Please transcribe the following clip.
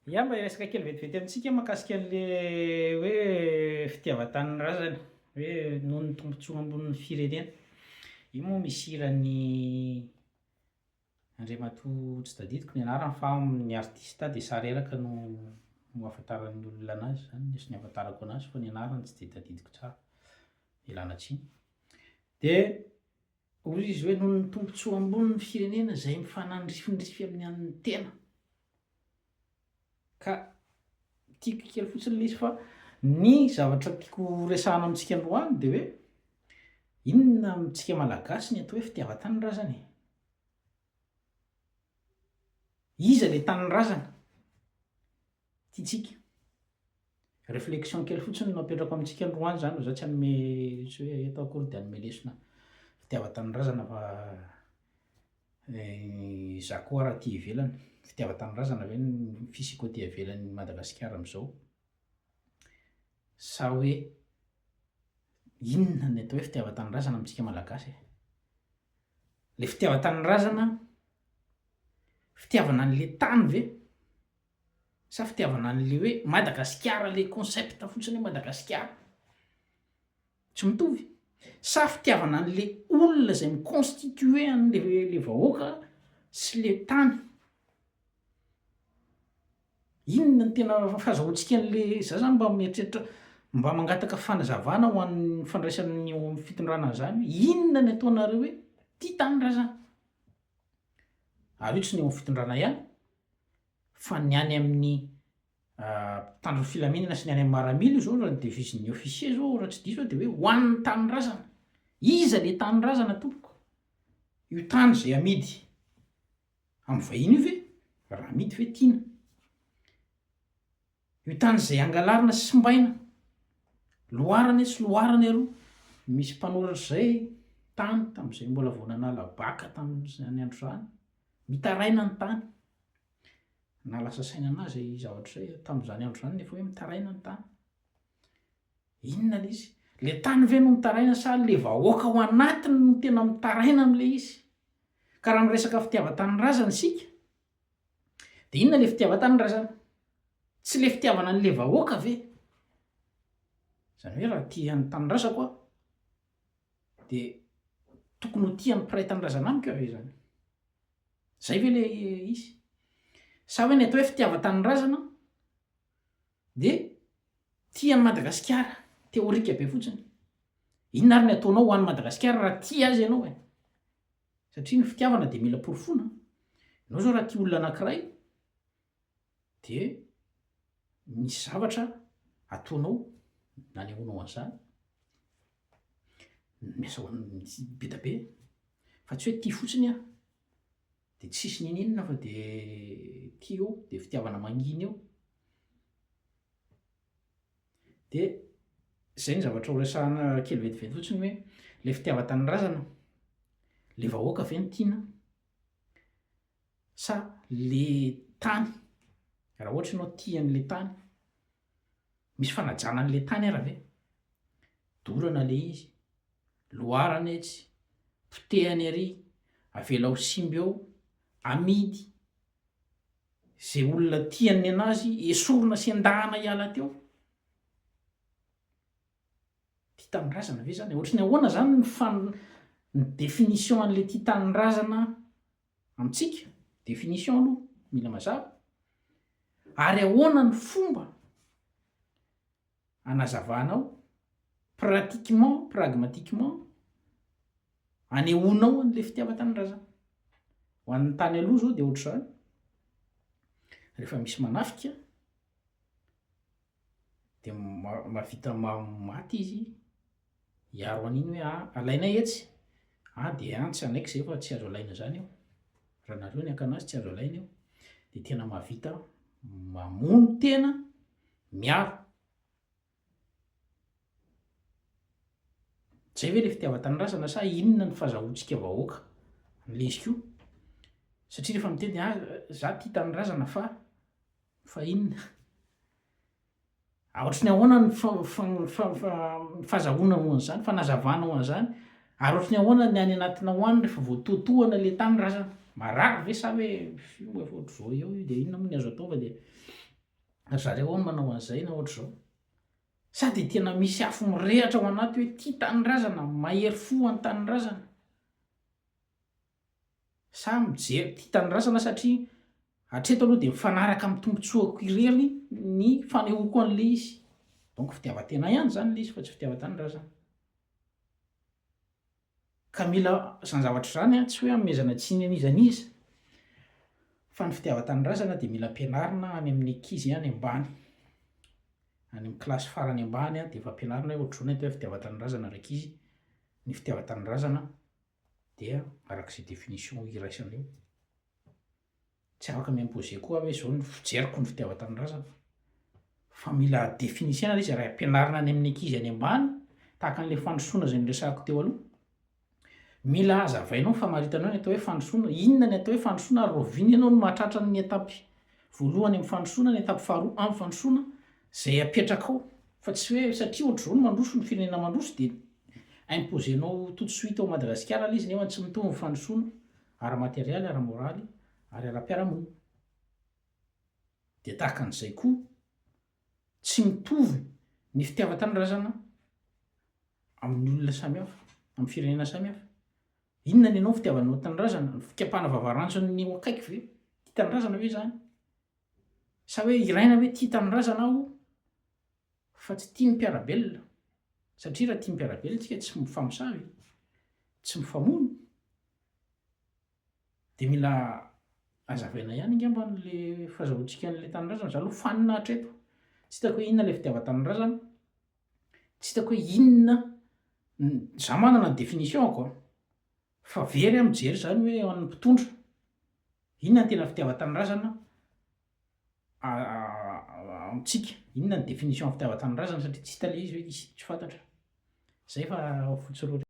Ia mba resaka kely vetivety amintsika mahakasika an'le hoe fitiavan-tany razana hoe noho ny tombontsoa ambonin'ny firenena. Io moa misy irany Andriamatoa tsy tadidiko ny anarany fa ny artista de Sary Eraka no ahafantaran'ny olona anazy zany sy ny ahafantarako anazy fa ny anarany tsy de tadidiko tsara, ialana tsiny. De hoy izy hoe noho ny tombontsoa ambonin'ny firenena zay mifanandrifindrify amin'ny an'ny tena. Ka tiako kely fotsiny le izy fa ny zavatra tiako resahana amintsika androany de hoe inona amintsika malagasy ny atao hoe fitiavan-tany razana e? Iza le tany razana? Tiantsika. Réflexion kely fotsiny no apetrako amintsika androany zany za tsy hanome tsy hoe atao akory de hanome lesona fitiavan-tany razana fa za koa raha aty ivelany fitiavan-tany razana ve ny fisiko aty ivelan'ny Madagasikara am'zao sa hoe inona ny atao hoe fitiavan-tany razana amintsika malagasy e? Le fitiavan-tany razana fitiavana an'le tany ve sa fitiavana an'le hoe Madagasikara le concept fotsiny hoe Madagasikara? Tsy mitovy. Sa fitiavana an'le olona zay miconstitue an'le vahoaka sy le tany? Inona ny tena fahazahoantsika an'le za zany mba mieritreritra mba mangataka fanazavana ho an'ny fandraisan'ny eo amin'ny fitondrana zany hoe inona ny ataonareo hoe tia tany razana? Ary io tsy ny eo amin'ny fitondrana ihany fa ny any amin'ny mpitandro ny filaminana sy ny any amin'ny miaramila io zao raha ny devisen'ny officier zao raha tsy diso aho de hoe ho an'ny tany razana. Iza le tany razana tompoko? Io tany zay amidy am'vahiny io ve? Raha amidy ve tiana? Io tany zay angalarina sy simbaina? Loharana sy loharana aloha. Misy mpanoratra zay tany tam'izay mbola vao nanala baka tam'zany andro zany. Mitaraina ny tany. Nalasa saina anazy zavatra zay tam'zany andro zany nefa hoe mitaraina ny tany. Inona le izy? Le tany ve no mitaraina sa le vahoaka ao anatiny no tena mitaraina am'le izy? Ka raha miresaka fitiavan-tany razana isika de inona le fitiavan-tany razana? Tsy le fitiavana an'le vahoaka ve? Zany hoe raha tia ny tany razako aho de tokony ho tian'ny mpiray tany razana amiko aho ve zany? Zay ve le izy? Sa hoe ny atao hoe fitiavan-tany razana de tian'ny Madagasikara, teorika be fotsiny. Inona ary ny ataonao ho an'ny Madagasikara raha tia azy ianao e? Satria ny fitiavana de mila porofona. Ianao zao raha tia olona anankiray de misy zavatra ataonao nanehoanao an'zany miasa ho an'ny be da be fa tsy hoe tia fotsiny aho de tsisy ninonina fa de tia eo de fitiavana mangina eo. De zay ny zavatra ho resahana kely vetivety fotsiny hoe le fitiavan-tany razana le vahoaka ve no tiana sa le tany? Raha ohatra ianao tia an'le tany, misy fanajana an'le tany ara ve? Dorana le izy, loharana etsy, potehany ary, avela ho simba eo, amidy. Zay olona tiany anazy esorina sy endahana hiala teo. Tia tany razana ve zany? Ohatry ny ahoana zany ny définition an'le tia tany razana amintsika? Définition aloha mila mazava. Ary ahoana ny fomba hanazavanao pratiquement, pragmatiquement hanehoanao an'le fitiavan-tany razana? Ho an'ny tany aloha zao de ohatr'izany. Rehefa misy manafika de mahavita maty izy hiaro an'iny hoe alainay etsy. De tsy anaiky zay fa tsy azo alaina zany eo. Raha nareo ny ankanazy tsy azo alaina eo. De tena mahavita mamono tena miaro. Zay ve le fitiavan-tany razana sa inona ny fahazahoantsika vahoaka an'le izy ko? Satria rehefa miteny za tia tany razana fa inona? Ohatry ny ahoana ny fahazahoana ho an'zany, fanazavana ho an'zany? Ary ohatry ny ahoana ny any anatina ho any rehefa voatoatohana le tany razana? Marary ve sa hoe efa ohatr'izao eo io de inona moa ny azo atao fa de zareo ao no manao an'izay na ohatr' izao sady tena misy afo mirehatra ao anaty hoe tia tanyrazana mahery fo any tanyrazana sa mijery tia tanyrazana satria hatreto aloha dia mifanaraka amin'ny tombontsoako irery ny fanehoako an'le izy donc fitiavan-tena ihany zany le izy fa tsy fitiavan-tanyrazana ka mila zany zavatra zany a tsy hoe amezana tsiny anizaniza fa ny fitiavan-tanyrazana dia mila ampianarina any amin'ny ankizy any ambany any amin'ny kilasy farany ambany a dia efa ampianarina hoe ohatr'izao ny atao hoe fitiavan-tanyrazana raika izy ny fitiavan-tanyrazana dia arak'izay définition iraisana eo tsy afaka miimposer koa hoe zao ny fijeriko ny fitiavan-tanyrazana fa mila définisiana le izy raha ampianarina any amin'ny ankizy any ambany tahaka an'ilay fandrosoana zay niresahako teo aloha mila azavainao ny famaritanao ny atao hoe fandrosoana inona ny atao hoe fandrosoana ary roviana ianao no mahatratra ny etapy voalohany amin'ny fandrosoana ny etapy faharoa amin'ny fandrosoana zay apetraka ao fa tsy hoe satria ohatr'izao no mandroso ny firenena mandroso dia imposenao tout de suite ao Madagasikara le izy nefa tsy mitovy ny fandrosoana ara-materialy ara-moraly ary ara-piarahamonina dia tahaka an'izay koa tsy mitovy ny fitiavan-tanyrazana amin'ny olona samihafa amin'ny firenena samihafa inona ny ianao fitiavanao tanyrazana ny fikapana vavarantsony akaiky ve tia tanyrazana hoe zany sa hoe iraina hoe tia tanyrazana aho fa tsy tia ny mpiarabelona satria raha tia ny mpiarabelona tsika tsy mifamosavy tsy mifamono dia mila azavaina ihany angamba n'le fahazahoantsika n'le tanyrazana za aloha fanina hatreto tsy hitako hoe inona ilay fitiavan-tanyrazana tsy hitako hoe inona za manana ny définition-ko a fa very aho mijery zany hoe ao an'ny mpitondra inona ny tena fitiavan-tanyrazana amintsika inona ny définition fitiavan-tanyrazana satria tsy hita le izy hoe isy tsy fantatra zay fa fotsy rory